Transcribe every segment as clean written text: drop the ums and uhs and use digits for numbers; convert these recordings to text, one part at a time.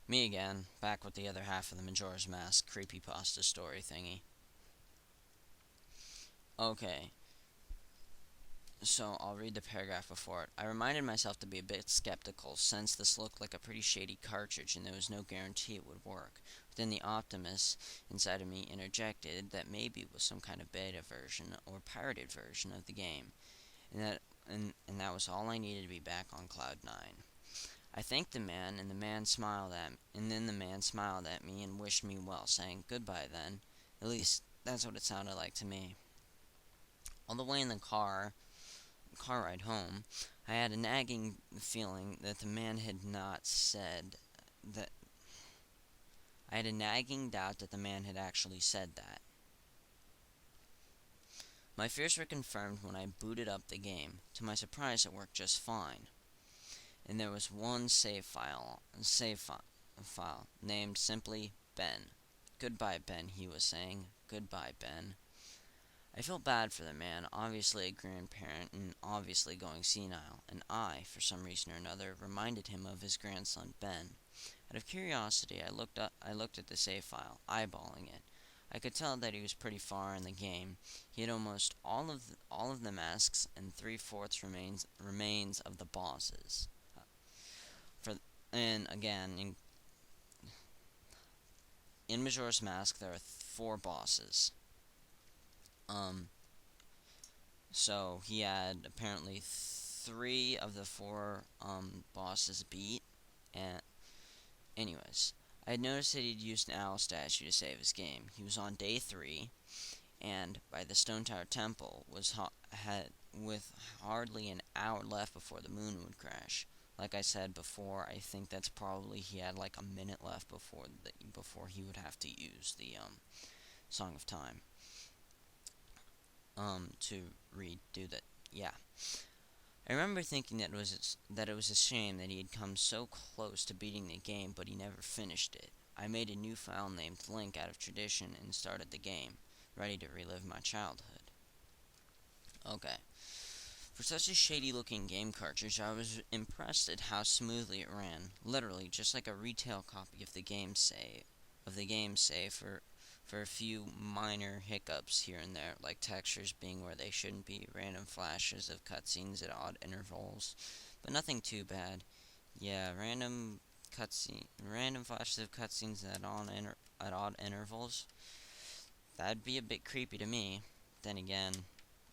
Me again, back with the other half of the Majora's Mask creepypasta story thingy. Okay, so I'll read the paragraph before it. I reminded myself to be a bit skeptical, since this looked like a pretty shady cartridge and there was no guarantee it would work. But then the optimist inside of me interjected that maybe it was some kind of beta version or pirated version of the game, and that was all I needed to be back on Cloud 9. I thanked the man, and then the man smiled at me and wished me well, saying goodbye then. At least that's what it sounded like to me. All the way in the car ride home, I had a nagging feeling that the man had not said that. I had a nagging doubt that the man had actually said that. My fears were confirmed when I booted up the game. To my surprise, it worked just fine. And there was one save file named simply Ben. Goodbye, Ben, he was saying. Goodbye, Ben. I felt bad for the man, obviously a grandparent and obviously going senile, and I, for some reason or another, reminded him of his grandson Ben. Out of curiosity, I looked at the save file, eyeballing it. I could tell that he was pretty far in the game. He had almost all of the masks and three-fourths remains of the bosses. For and again, in Majora's Mask, there are four bosses. Um, so he had apparently three of the four bosses beat. And anyways, I had noticed that he'd used an owl statue to save his game. He was on day 3, and by the Stone Tower Temple had with hardly an hour left before the moon would crash. Like I said before, I think that's probably he had like a minute left before he would have to use the Song of Time to redo that. Yeah, I remember thinking that it was a shame that he had come so close to beating the game, but he never finished it. I made a new file named Link out of tradition and started the game, ready to relive my childhood. Okay. For such a shady looking game cartridge, I was impressed at how smoothly it ran. Literally, just like a retail copy of the game, say, for a few minor hiccups here and there, like textures being where they shouldn't be, random flashes of cutscenes at odd intervals, but nothing too bad. Yeah, random flashes of cutscenes at odd intervals. That'd be a bit creepy to me. Then again,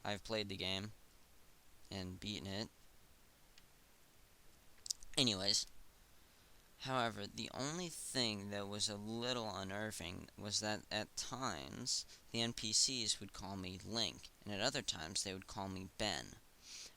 I've played the game and beaten it. Anyways, however, the only thing that was a little unnerving was that at times the NPCs would call me Link, and at other times they would call me Ben.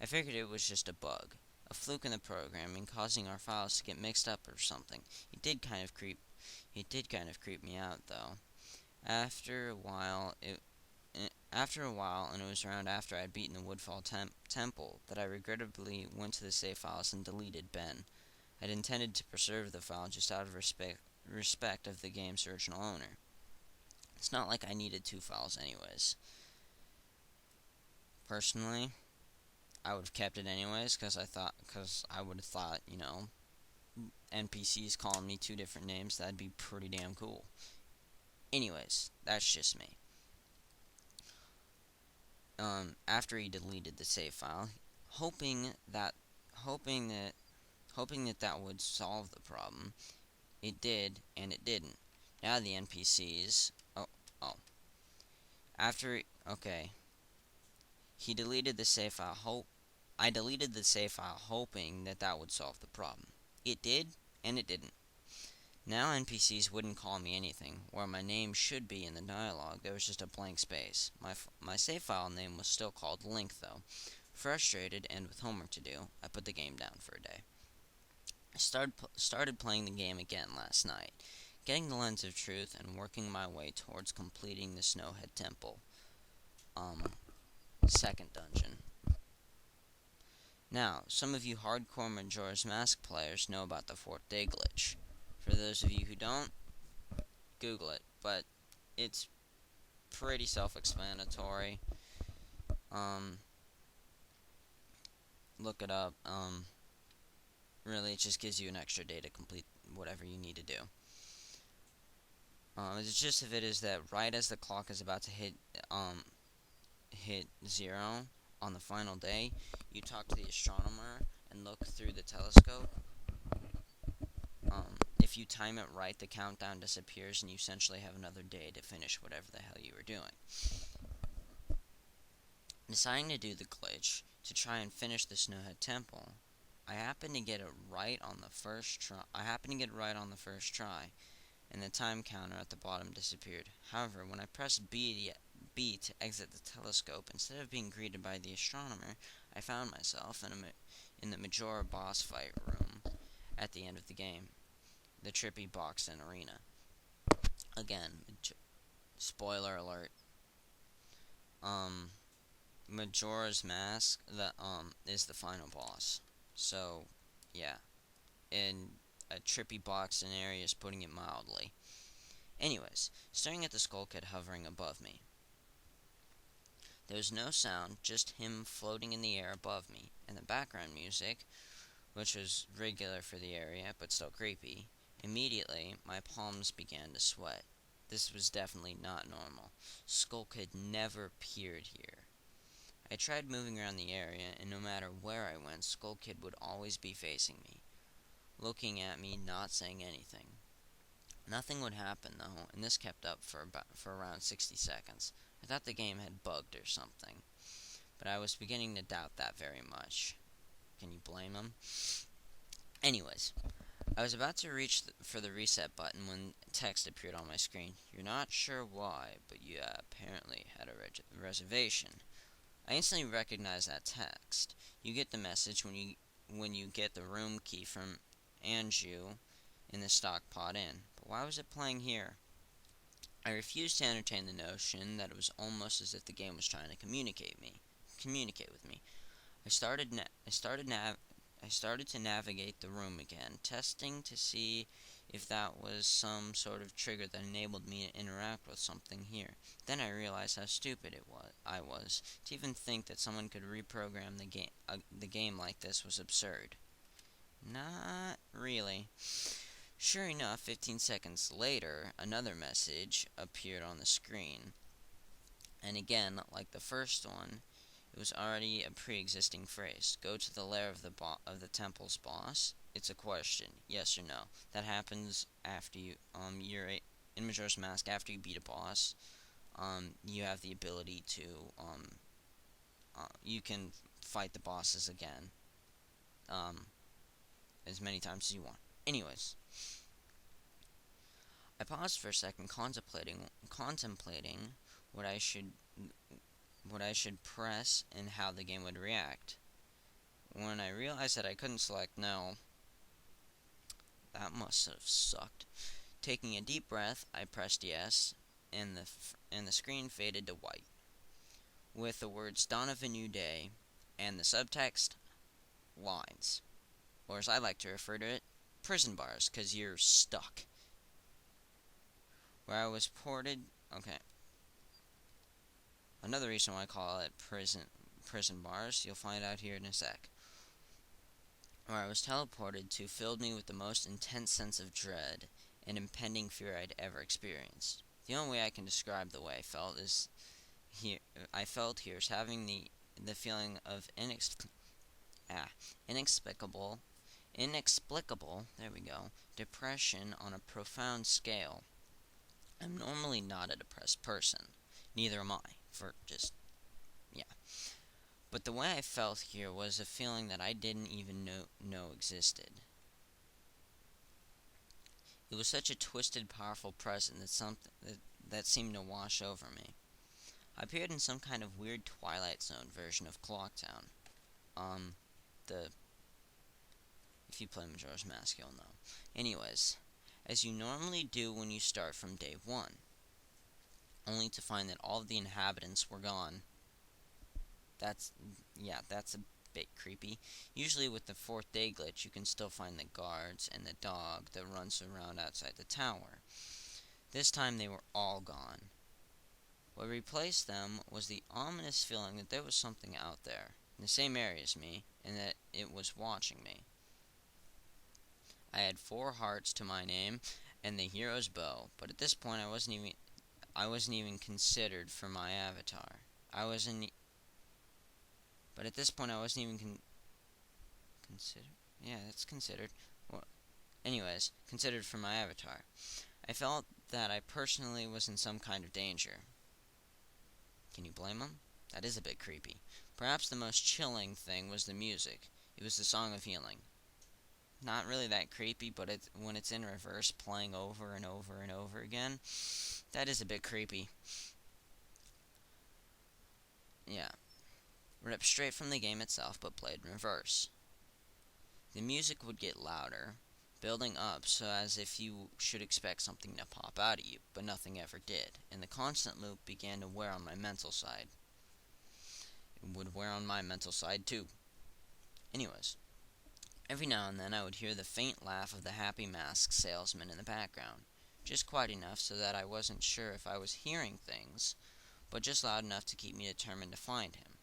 I figured it was just a bug, a fluke in the programming causing our files to get mixed up or something. It did kind of creep me out though. After a while, and it was around after I had beaten the Woodfall Temple, that I regrettably went to the save files and deleted Ben. I'd intended to preserve the file just out of respect of the game's original owner. It's not like I needed two files anyways. Personally, I would have kept it anyways because I would have thought, NPCs calling me two different names, that'd be pretty damn cool. Anyways, that's just me. After he deleted the save file, hoping that hoping that that would solve the problem. It did, and it didn't. Now the NPCs. Oh. After. Okay. He deleted the save file. I deleted the save file hoping that that would solve the problem. It did, and it didn't. Now NPCs wouldn't call me anything. Where my name should be in the dialogue, there was just a blank space. My save file name was still called Link, though. Frustrated and with homework to do, I put the game down for a day. I started playing the game again last night, getting the Lens of Truth and working my way towards completing the Snowhead Temple, second dungeon. Now, some of you hardcore Majora's Mask players know about the fourth day glitch. For those of you who don't, Google it, but it's pretty self-explanatory. Look it up. Really, it just gives you an extra day to complete whatever you need to do. The gist of it is that right as the clock is about to hit 0 on the final day, you talk to the astronomer and look through the telescope. If you time it right, the countdown disappears, and you essentially have another day to finish whatever the hell you were doing. Deciding to do the glitch to try and finish the Snowhead Temple, I happened to get it right on the first try. And the time counter at the bottom disappeared. However, when I pressed B to exit the telescope, instead of being greeted by the astronomer, I found myself in the Majora boss fight room at the end of the game, the trippy box and arena. Again, spoiler alert. Majora's Mask is the final boss. So, yeah, in a trippy box scenario is putting it mildly. Anyways, staring at the Skull Kid hovering above me. There was no sound, just him floating in the air above me, and the background music, which was regular for the area but still creepy. Immediately, my palms began to sweat. This was definitely not normal. Skull Kid never appeared here. I tried moving around the area, and no matter where I went, Skull Kid would always be facing me, looking at me, not saying anything. Nothing would happen though, and this kept up for around 60 seconds. I thought the game had bugged or something, but I was beginning to doubt that very much. Can you blame him? Anyways, I was about to reach for the reset button when text appeared on my screen. You're not sure why, but you apparently had a reservation. I instantly recognized that text. You get the message when you get the room key from Anju in the stock pod inn. But why was it playing here? I refused to entertain the notion that it was almost as if the game was trying to communicate with me. I started to navigate the room again, testing to see if that was some sort of trigger that enabled me to interact with something here. Then I realized how stupid I was. To even think that someone could reprogram the game like this was absurd. Not really. Sure enough, 15 seconds later, another message appeared on the screen. And again, like the first one, it was already a pre-existing phrase. Go to the lair of the temple's boss. It's a question, yes or no. That happens after you're in Majora's Mask. After you beat a boss, you have the ability to you can fight the bosses again, as many times as you want. Anyways, I paused for a second, contemplating what I should press and how the game would react. When I realized that I couldn't select no, that must have sucked. Taking a deep breath, I pressed yes, and the screen faded to white, with the words "Dawn of a New Day" and the subtext "lines," or as I like to refer to it, prison bars, 'cause you're stuck. Where I was ported. Okay. Another reason why I call it prison bars, you'll find out here in a sec. Where I was teleported to filled me with the most intense sense of dread and impending fear I'd ever experienced. The only way I can describe the way I felt is having the feeling of inexplicable, there we go, depression on a profound scale. I'm normally not a depressed person. Neither am I. But the way I felt here was a feeling that I didn't even know existed. It was such a twisted, powerful presence that seemed to wash over me. I appeared in some kind of weird Twilight Zone version of Clocktown. If you play Majora's Mask, you'll know. Anyways, as you normally do when you start from day 1, only to find that all of the inhabitants were gone. That's a bit creepy. Usually with the 4th day glitch, you can still find the guards and the dog that runs around outside the tower. This time they were all gone. What replaced them was the ominous feeling that there was something out there, in the same area as me, and that it was watching me. I had 4 hearts to my name and the hero's bow, but at this point I wasn't even considered for my avatar. I wasn't but at this point I wasn't even considered. Yeah, it's considered. Well, anyways, considered for my avatar. I felt that I personally was in some kind of danger. Can you blame him? That is a bit creepy. Perhaps the most chilling thing was the music. It was the Song of Healing. Not really that creepy, but when it's in reverse, playing over and over and over again, that is a bit creepy. Yeah, ripped straight from the game itself, but played in reverse. The music would get louder, building up so as if you should expect something to pop out at you, but nothing ever did, and the constant loop began to wear on my mental side. It would wear on my mental side too. Anyways, every now and then I would hear the faint laugh of the happy masked salesman in the background, just quiet enough so that I wasn't sure if I was hearing things, but just loud enough to keep me determined to find him.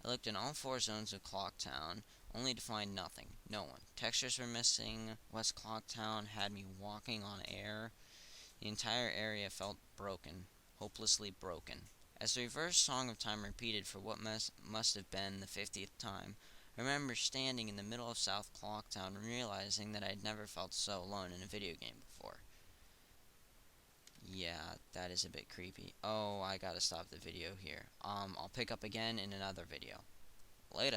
I looked in all 4 zones of Clocktown, only to find nothing, no one. Textures were missing, West Clocktown had me walking on air. The entire area felt broken, hopelessly broken. As the reverse Song of Time repeated for what must have been the 50th time, I remember standing in the middle of South Clocktown and realizing that I had never felt so alone in a video game before. Yeah, that is a bit creepy. Oh, I gotta stop the video here. I'll pick up again in another video. Later.